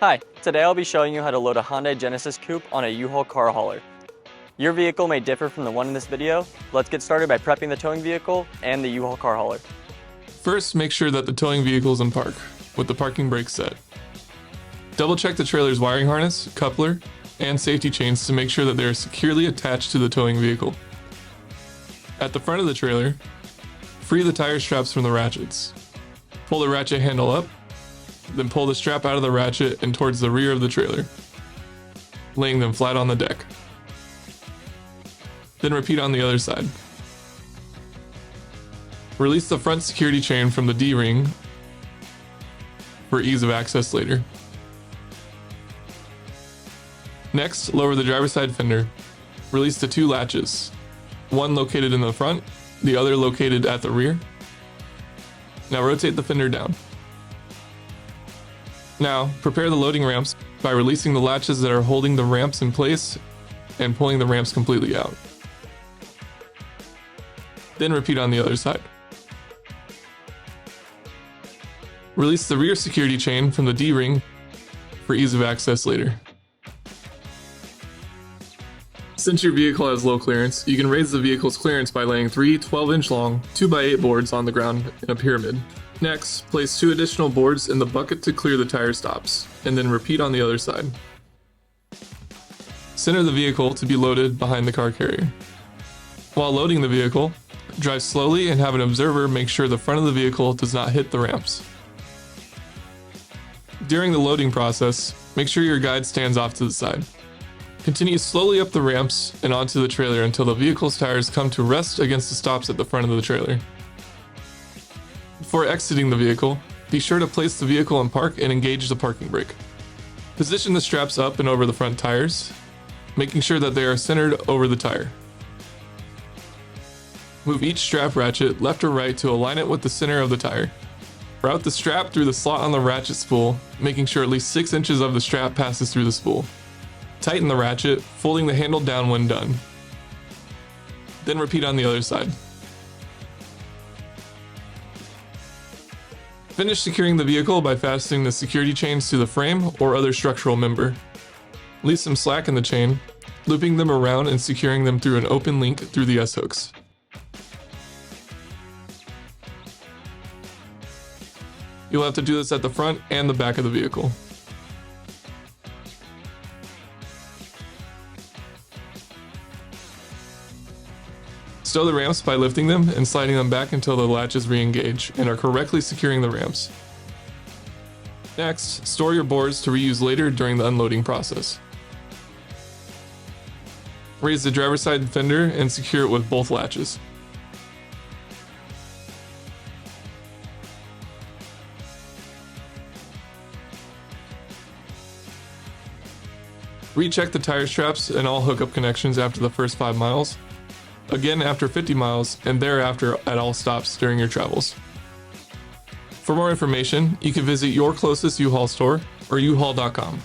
Hi, today I'll be showing you how to load a Hyundai Genesis Coupe on a U-Haul car hauler. Your vehicle may differ from the one in this video. Let's get started by prepping the towing vehicle and the U-Haul car hauler. First, make sure that the towing vehicle is in park, with the parking brake set. Double check the trailer's wiring harness, coupler, and safety chains to make sure that they are securely attached to the towing vehicle. At the front of the trailer, free the tire straps from the ratchets. Pull the ratchet handle up, then pull the strap out of the ratchet and towards the rear of the trailer, laying them flat on the deck. Then repeat on the other side. Release the front security chain from the D-ring for ease of access later. Next, lower the driver's side fender. Release the two latches, one located in the front, the other located at the rear. Now rotate the fender down. Now, prepare the loading ramps by releasing the latches that are holding the ramps in place and pulling the ramps completely out. Then repeat on the other side. Release the rear security chain from the D-ring for ease of access later. Since your vehicle has low clearance, you can raise the vehicle's clearance by laying 3 12-inch long 2x8 boards on the ground in a pyramid. Next, place 2 additional boards in the bucket to clear the tire stops, and then repeat on the other side. Center the vehicle to be loaded behind the car carrier. While loading the vehicle, drive slowly and have an observer make sure the front of the vehicle does not hit the ramps. During the loading process, make sure your guide stands off to the side. Continue slowly up the ramps and onto the trailer until the vehicle's tires come to rest against the stops at the front of the trailer. Before exiting the vehicle, be sure to place the vehicle in park and engage the parking brake. Position the straps up and over the front tires, making sure that they are centered over the tire. Move each strap ratchet left or right to align it with the center of the tire. Route the strap through the slot on the ratchet spool, making sure at least 6 inches of the strap passes through the spool. Tighten the ratchet, folding the handle down when done. Then repeat on the other side. Finish securing the vehicle by fastening the security chains to the frame or other structural member. Leave some slack in the chain, looping them around and securing them through an open link through the S-hooks. You'll have to do this at the front and the back of the vehicle. Stow the ramps by lifting them and sliding them back until the latches re-engage and are correctly securing the ramps. Next, store your boards to reuse later during the unloading process. Raise the driver's side fender and secure it with both latches. Recheck the tire straps and all hookup connections after the first 5 miles. Again after 50 miles, and thereafter at all stops during your travels. For more information, you can visit your closest U-Haul store or uhaul.com.